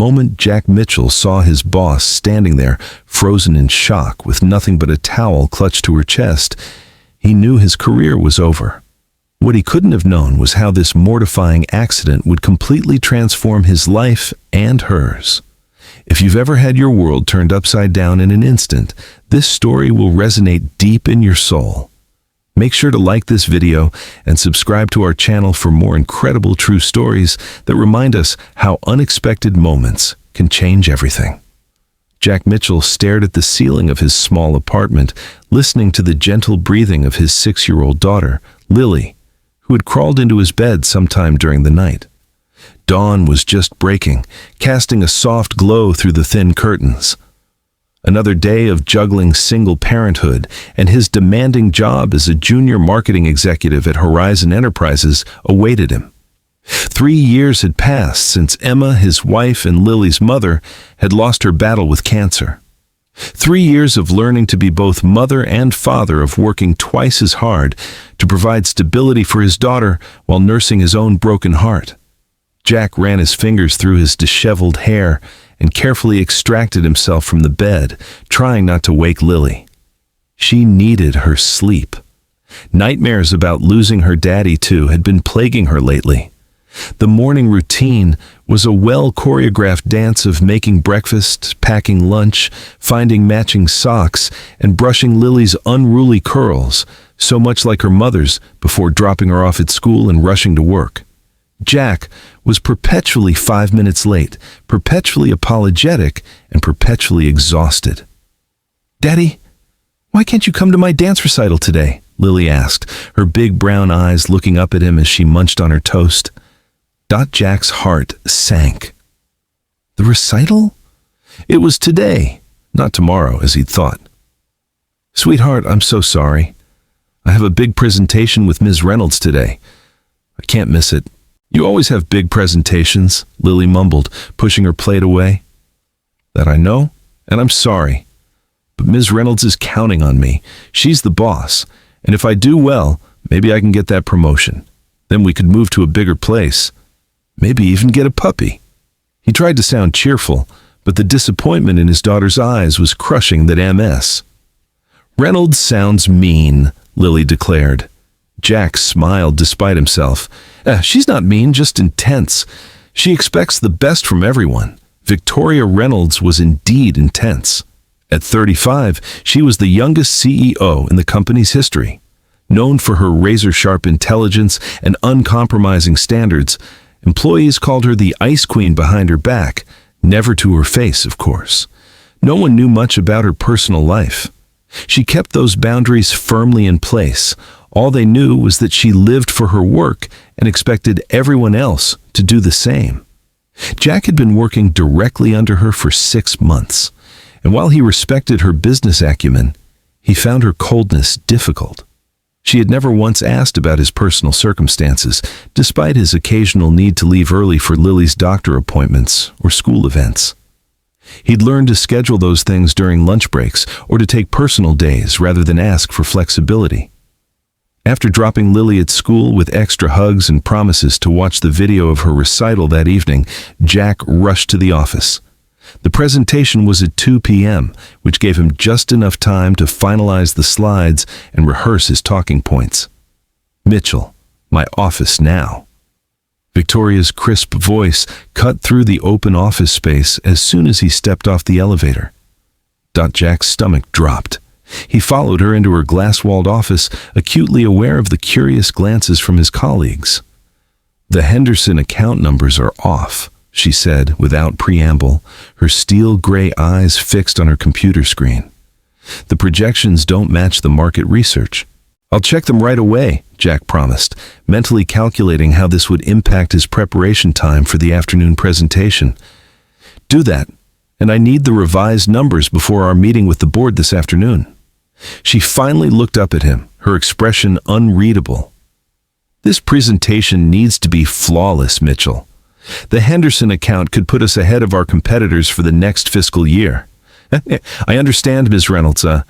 moment Jack Mitchell saw his boss standing there, frozen in shock with nothing but a towel clutched to her chest, he knew his career was over. What he couldn't have known was how this mortifying accident would completely transform his life and hers. If you've ever had your world turned upside down in an instant, this story will resonate deep in your soul. Make sure to like this video and subscribe to our channel for more incredible true stories that remind us how unexpected moments can change everything. Jack Mitchell stared at the ceiling of his small apartment, listening to the gentle breathing of his 6-year-old daughter, Lily, who had crawled into his bed sometime during the night. Dawn was just breaking, casting a soft glow through the thin curtains. Another day of juggling single parenthood and his demanding job as a junior marketing executive at Horizon Enterprises awaited him. 3 years had passed since Emma, his wife and Lily's mother, had lost her battle with cancer. 3 years of learning to be both mother and father, of working twice as hard to provide stability for his daughter while nursing his own broken heart. Jack ran his fingers through his disheveled hair and carefully extracted himself from the bed, trying not to wake Lily. She needed her sleep. Nightmares about losing her daddy, too, had been plaguing her lately. The morning routine was a well-choreographed dance of making breakfast, packing lunch, finding matching socks, and brushing Lily's unruly curls, so much like her mother's, before dropping her off at school and rushing to work. Jack was perpetually 5 minutes late, perpetually apologetic, and perpetually exhausted. "Daddy, why can't you come to my dance recital today?" Lily asked, her big brown eyes looking up at him as she munched on her toast. Jack's heart sank. The recital? It was today, not tomorrow, as he'd thought. "Sweetheart, I'm so sorry. I have a big presentation with Ms. Reynolds today. I can't miss it." "You always have big presentations," Lily mumbled, pushing her plate away. "That I know, and I'm sorry. But Ms. Reynolds is counting on me. She's the boss, and if I do well, maybe I can get that promotion. Then we could move to a bigger place. Maybe even get a puppy." He tried to sound cheerful, but the disappointment in his daughter's eyes was crushing that MS. "Reynolds sounds mean," Lily declared. Jack smiled despite himself. She's not mean, just intense. She expects the best from everyone." Victoria Reynolds was indeed intense. At 35, she was the youngest CEO in the company's history. Known for her razor-sharp intelligence and uncompromising standards, employees called her the Ice Queen behind her back, never to her face, of course. No one knew much about her personal life. She kept those boundaries firmly in place. All they knew was that she lived for her work and expected everyone else to do the same. Jack had been working directly under her for 6 months, and while he respected her business acumen, he found her coldness difficult. She had never once asked about his personal circumstances, despite his occasional need to leave early for Lily's doctor appointments or school events. He'd learned to schedule those things during lunch breaks or to take personal days rather than ask for flexibility. After dropping Lily at school with extra hugs and promises to watch the video of her recital that evening, Jack rushed to the office. The presentation was at 2 p.m., which gave him just enough time to finalize the slides and rehearse his talking points. "Mitchell, my office now." Victoria's crisp voice cut through the open office space as soon as he stepped off the elevator. Jack's stomach dropped. He followed her into her glass-walled office, acutely aware of the curious glances from his colleagues. "The Henderson account numbers are off," she said without preamble, her steel-gray eyes fixed on her computer screen. "The projections don't match the market research." "I'll check them right away," Jack promised, mentally calculating how this would impact his preparation time for the afternoon presentation. "Do that, and I need the revised numbers before our meeting with the board this afternoon." She finally looked up at him, her expression unreadable. "This presentation needs to be flawless, Mitchell. The Henderson account could put us ahead of our competitors for the next fiscal year." "I understand, Ms. Reynolds. I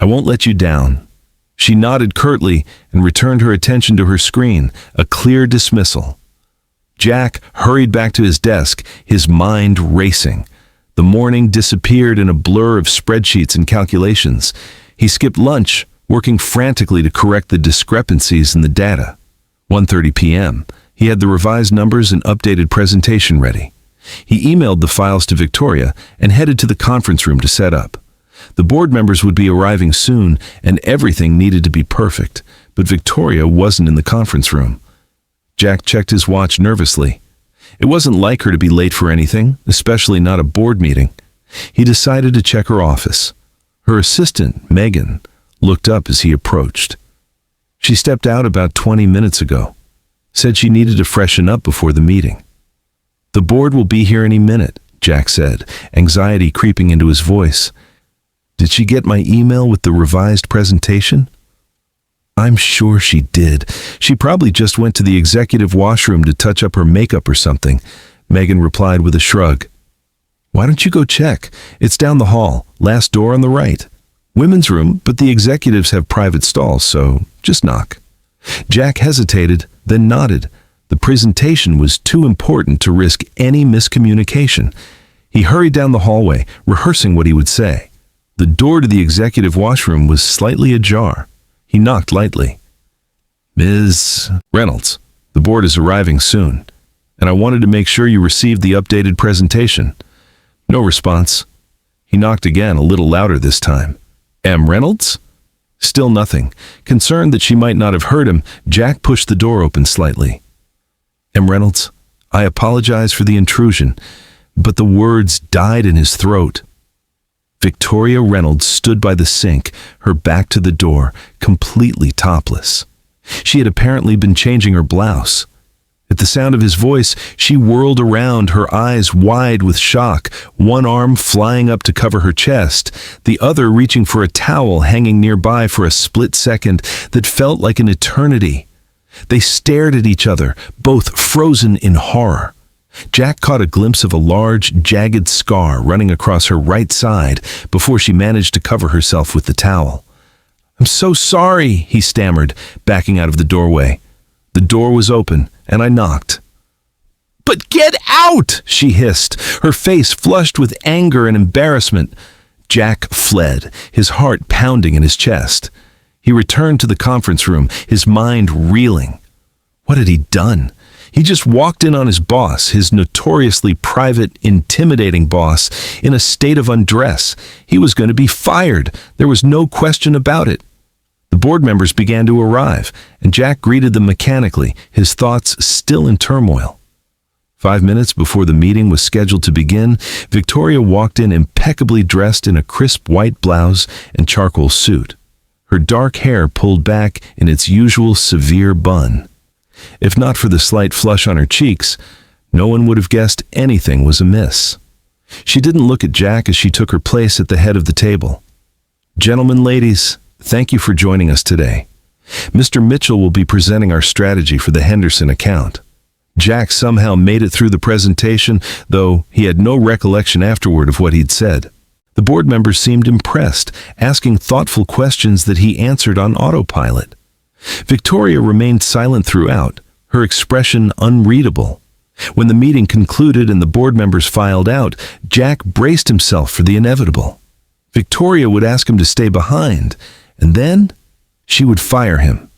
won't let you down." She nodded curtly and returned her attention to her screen, a clear dismissal. Jack hurried back to his desk, his mind racing. The morning disappeared in a blur of spreadsheets and calculations. He skipped lunch, working frantically to correct the discrepancies in the data. 1:30 p.m. He had the revised numbers and updated presentation ready. He emailed the files to Victoria and headed to the conference room to set up. The board members would be arriving soon, and everything needed to be perfect, but Victoria wasn't in the conference room. Jack checked his watch nervously. It wasn't like her to be late for anything, especially not a board meeting. He decided to check her office. Her assistant, Megan, looked up as he approached. She stepped out about 20 minutes ago, said she needed to freshen up before the meeting. "The board will be here any minute," Jack said, anxiety creeping into his voice. "Did she get my email with the revised presentation?" "I'm sure she did. She probably just went to the executive washroom to touch up her makeup or something," Megan replied with a shrug. "Why don't you go check? It's down the hall, last door on the right. Women's room, but the executives have private stalls, so just knock." Jack hesitated, then nodded. The presentation was too important to risk any miscommunication. He hurried down the hallway, rehearsing what he would say. The door to the executive washroom was slightly ajar. He knocked lightly. "Ms. Reynolds, the board is arriving soon, and I wanted to make sure you received the updated presentation." No response. He knocked again, a little louder this time. "M. Reynolds?" Still nothing. Concerned that she might not have heard him, Jack pushed the door open slightly. "M. Reynolds, I apologize for the intrusion," but the words died in his throat. Victoria Reynolds stood by the sink, her back to the door, completely topless. She had apparently been changing her blouse. At the sound of his voice, she whirled around, her eyes wide with shock, one arm flying up to cover her chest, the other reaching for a towel hanging nearby for a split second that felt like an eternity. They stared at each other, both frozen in horror. Jack caught a glimpse of a large, jagged scar running across her right side before she managed to cover herself with the towel. "I'm so sorry," he stammered, backing out of the doorway. The door was open, and I knocked. "But get out!" she hissed, her face flushed with anger and embarrassment. Jack fled, his heart pounding in his chest. He returned to the conference room, his mind reeling. What had he done? He just walked in on his boss, his notoriously private, intimidating boss, in a state of undress. He was going to be fired. There was no question about it. The board members began to arrive, and Jack greeted them mechanically, his thoughts still in turmoil. 5 minutes before the meeting was scheduled to begin, Victoria walked in impeccably dressed in a crisp white blouse and charcoal suit, her dark hair pulled back in its usual severe bun. If not for the slight flush on her cheeks, no one would have guessed anything was amiss. She didn't look at Jack as she took her place at the head of the table. "Gentlemen, ladies, thank you for joining us today. Mr. Mitchell will be presenting our strategy for the Henderson account." Jack somehow made it through the presentation, though he had no recollection afterward of what he'd said. The board members seemed impressed, asking thoughtful questions that he answered on autopilot. Victoria remained silent throughout, her expression unreadable. When the meeting concluded and the board members filed out, Jack braced himself for the inevitable. Victoria would ask him to stay behind, and then she would fire him.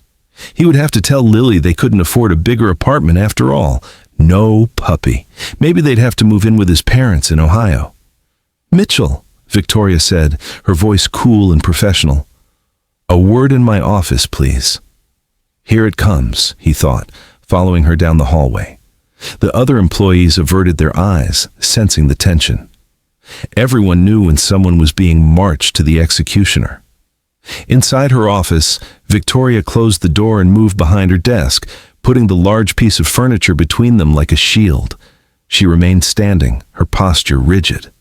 He would have to tell Lily they couldn't afford a bigger apartment after all. No puppy. Maybe they'd have to move in with his parents in Ohio. "Mitchell," Victoria said, her voice cool and professional. "A word in my office, please." "Here it comes," he thought, following her down the hallway. The other employees averted their eyes, sensing the tension. Everyone knew when someone was being marched to the executioner. Inside her office, Victoria closed the door and moved behind her desk, putting the large piece of furniture between them like a shield. She remained standing, her posture rigid.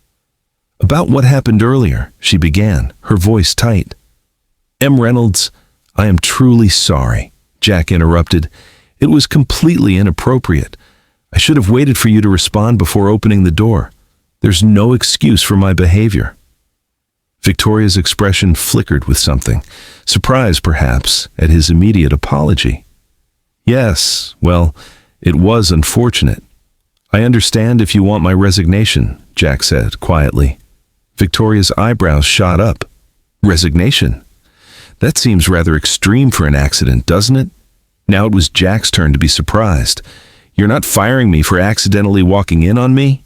"About what happened earlier," she began, her voice tight. "M. Reynolds, I am truly sorry," Jack interrupted. "It was completely inappropriate. I should have waited for you to respond before opening the door. There's no excuse for my behavior." Victoria's expression flickered with something, surprise perhaps at his immediate apology. "Yes, well, It was unfortunate. I understand if you want my resignation, Jack said quietly. Victoria's eyebrows shot up. Resignation? That seems rather extreme for an accident, doesn't it? Now it was Jack's turn to be surprised. You're not firing me for accidentally walking in on me?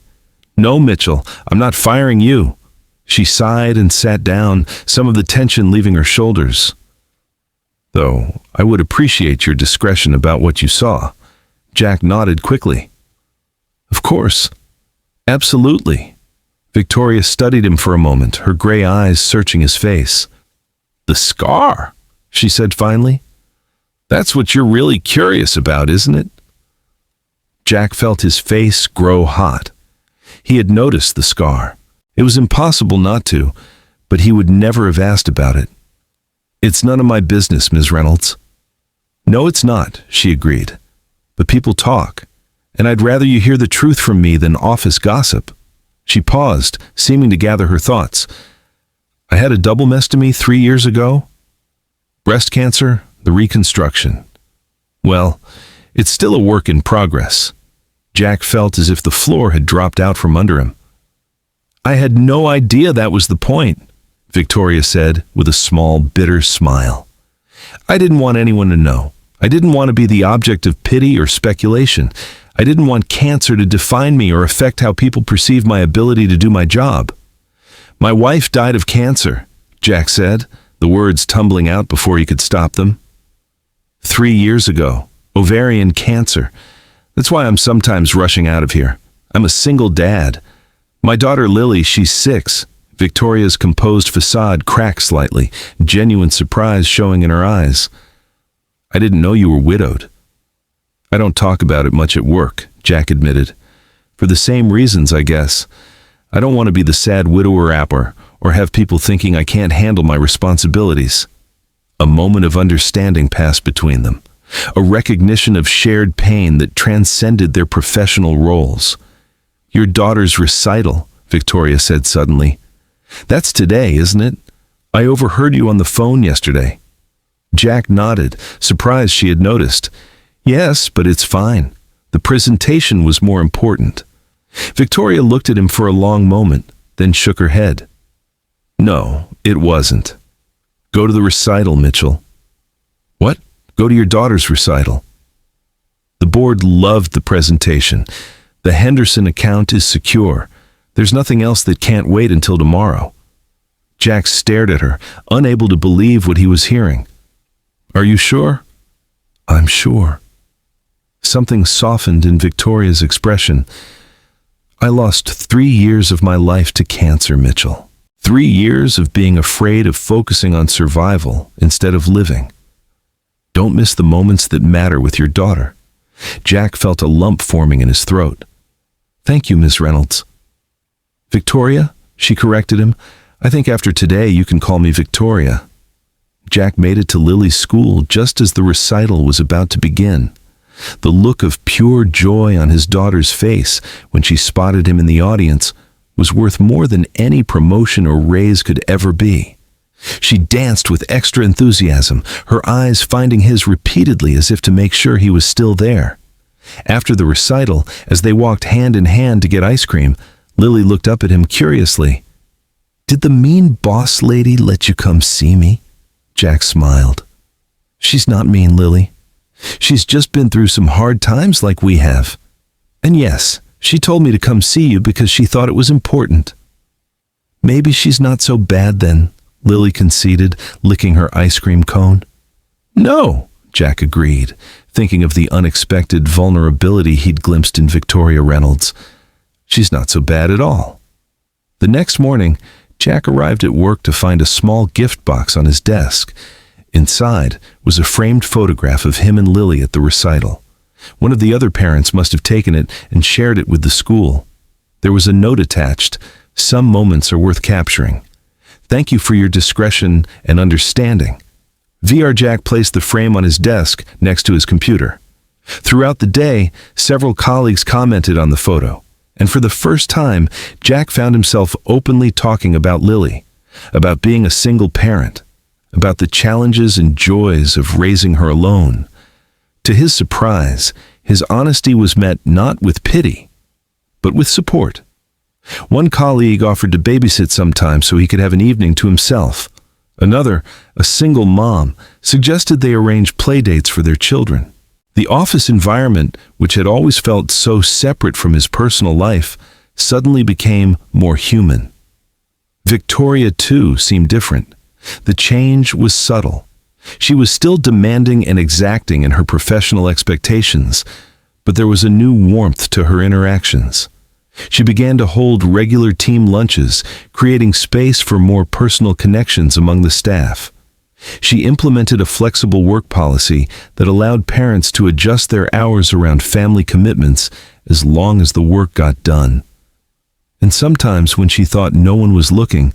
No, Mitchell, I'm not firing you. She sighed and sat down, some of the tension leaving her shoulders. Though, I would appreciate your discretion about what you saw. Jack nodded quickly. Of course. Absolutely. Victoria studied him for a moment, her gray eyes searching his face. The scar, she said finally. That's what you're really curious about, isn't it? Jack felt his face grow hot. He had noticed the scar. It was impossible not to, but he would never have asked about it. It's none of my business, Ms. Reynolds. No, it's not, she agreed. But people talk, and I'd rather you hear the truth from me than office gossip. She paused, seeming to gather her thoughts. I had a double mastectomy 3 years ago. Breast cancer, the reconstruction. Well, it's still a work in progress. Jack felt as if the floor had dropped out from under him. I had no idea that was the point, Victoria said with a small, bitter smile. I didn't want anyone to know. I didn't want to be the object of pity or speculation. I didn't want cancer to define me or affect how people perceive my ability to do my job. My wife died of cancer, Jack said, the words tumbling out before he could stop them. 3 years ago, ovarian cancer. That's why I'm sometimes rushing out of here. I'm a single dad. My daughter Lily, she's 6. Victoria's composed facade cracked slightly, genuine surprise showing in her eyes. I didn't know you were widowed. I don't talk about it much at work, Jack admitted. For the same reasons, I guess. I don't want to be the sad widower apper or have people thinking I can't handle my responsibilities. A moment of understanding passed between them, a recognition of shared pain that transcended their professional roles. Your daughter's recital, Victoria said suddenly. That's today, isn't it? I overheard you on the phone yesterday. Jack nodded, surprised she had noticed. Yes, but it's fine. The presentation was more important. Victoria looked at him for a long moment, then shook her head. No, it wasn't. Go to the recital, Mitchell. What? Go to your daughter's recital. The board loved the presentation. The Henderson account is secure. There's nothing else that can't wait until tomorrow. Jack stared at her, unable to believe what he was hearing. Are you sure? I'm sure. Something softened in Victoria's expression. I lost 3 years of my life to cancer, Mitchell. 3 years of being afraid of focusing on survival instead of living. Don't miss the moments that matter with your daughter. Jack felt a lump forming in his throat. Thank you, Miss Reynolds. Victoria, she corrected him. I think after today you can call me Victoria. Jack made it to Lily's school just as the recital was about to begin. The look of pure joy on his daughter's face when she spotted him in the audience was worth more than any promotion or raise could ever be. She danced with extra enthusiasm, her eyes finding his repeatedly as if to make sure he was still there. After the recital, as they walked hand in hand to get ice cream, Lily looked up at him curiously. Did the mean boss lady let you come see me? Jack smiled. She's not mean, Lily. She's just been through some hard times like we have. And yes, she told me to come see you because she thought it was important. Maybe she's not so bad then, Lily conceded, licking her ice cream cone. No, Jack agreed, thinking of the unexpected vulnerability he'd glimpsed in Victoria Reynolds. She's not so bad at all. The next morning, Jack arrived at work to find a small gift box on his desk. Inside was a framed photograph of him and Lily at the recital. One of the other parents must have taken it and shared it with the school. There was a note attached. Some moments are worth capturing. Thank you for your discretion and understanding. VR Jack placed the frame on his desk next to his computer. Throughout the day, several colleagues commented on the photo. And for the first time, Jack found himself openly talking about Lily, about being a single parent, about the challenges and joys of raising her alone. To his surprise, His honesty was met not with pity, but with support. One colleague offered to babysit sometimes so he could have an evening to himself. Another, a single mom, suggested they arrange playdates for their children. The office environment, which had always felt so separate from his personal life, suddenly became more human. Victoria, too, seemed different. The change was subtle. She was still demanding and exacting in her professional expectations, but there was a new warmth to her interactions. She began to hold regular team lunches, creating space for more personal connections among the staff. She implemented a flexible work policy that allowed parents to adjust their hours around family commitments as long as the work got done. And sometimes when she thought no one was looking,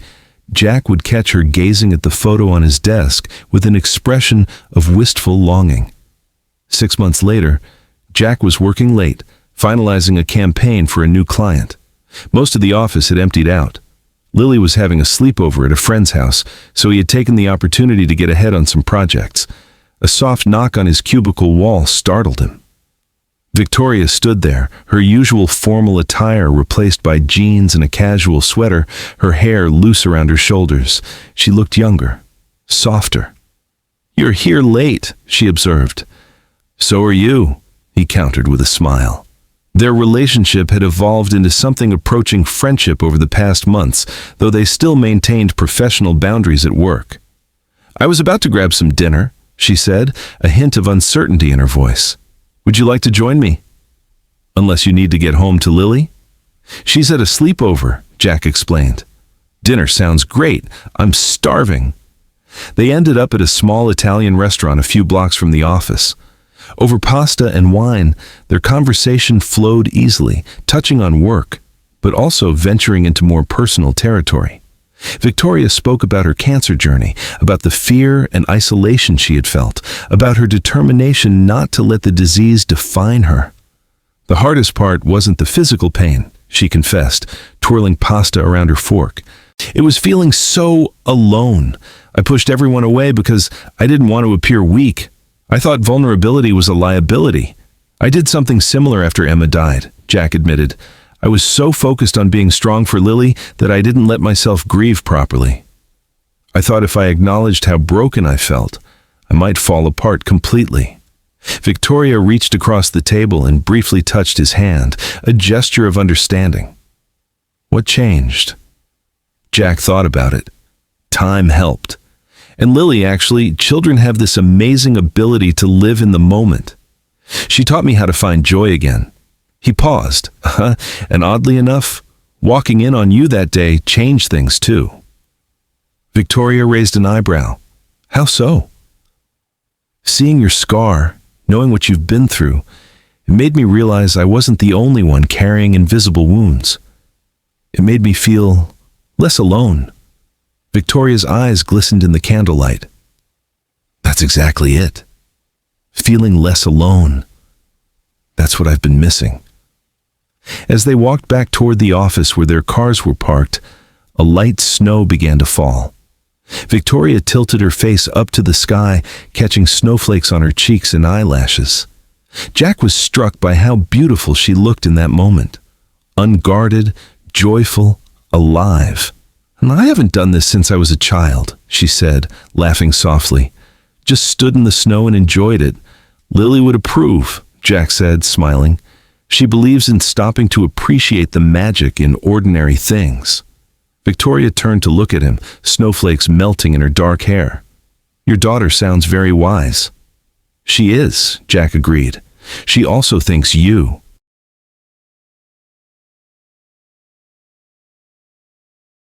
Jack would catch her gazing at the photo on his desk with an expression of wistful longing. 6 months later, Jack was working late, finalizing a campaign for a new client. Most of the office had emptied out. Lily was having a sleepover at a friend's house, so he had taken the opportunity to get ahead on some projects. A soft knock on his cubicle wall startled him. Victoria stood there, her usual formal attire replaced by jeans and a casual sweater, her hair loose around her shoulders. She looked younger, softer. "You're here late," she observed. "So are you," he countered with a smile. Their relationship had evolved into something approaching friendship over the past months, though they still maintained professional boundaries at work. "I was about to grab some dinner," she said, a hint of uncertainty in her voice. "Would you like to join me?" "Unless you need to get home to Lily?" "She's at a sleepover," Jack explained. "Dinner sounds great. I'm starving." They ended up at a small Italian restaurant a few blocks from the office. Over pasta and wine, their conversation flowed easily, touching on work, but also venturing into more personal territory. Victoria spoke about her cancer journey, about the fear and isolation she had felt, about her determination not to let the disease define her. The hardest part wasn't the physical pain, she confessed, twirling pasta around her fork. It was feeling so alone. I pushed everyone away because I didn't want to appear weak. I thought vulnerability was a liability. I did something similar after Emma died, Jack admitted. I was so focused on being strong for Lily that I didn't let myself grieve properly. I thought if I acknowledged how broken I felt, I might fall apart completely. Victoria reached across the table and briefly touched his hand, a gesture of understanding. What changed? Jack thought about it. Time helped. And Lily, actually, children have this amazing ability to live in the moment. She taught me how to find joy again. He paused, and oddly enough, walking in on you that day changed things too. Victoria raised an eyebrow. How so? Seeing your scar, knowing what you've been through, it made me realize I wasn't the only one carrying invisible wounds. It made me feel less alone. Victoria's eyes glistened in the candlelight. That's exactly it. Feeling less alone. That's what I've been missing. As they walked back toward the office where their cars were parked, a light snow began to fall. Victoria tilted her face up to the sky, catching snowflakes on her cheeks and eyelashes. Jack was struck by how beautiful she looked in that moment. Unguarded, joyful, alive. "And I haven't done this since I was a child," she said, laughing softly. "Just stood in the snow and enjoyed it. Lily would approve," Jack said, smiling. "She believes in stopping to appreciate the magic in ordinary things." Victoria turned to look at him, snowflakes melting in her dark hair. "Your daughter sounds very wise." "She is," Jack agreed. "She also thinks you.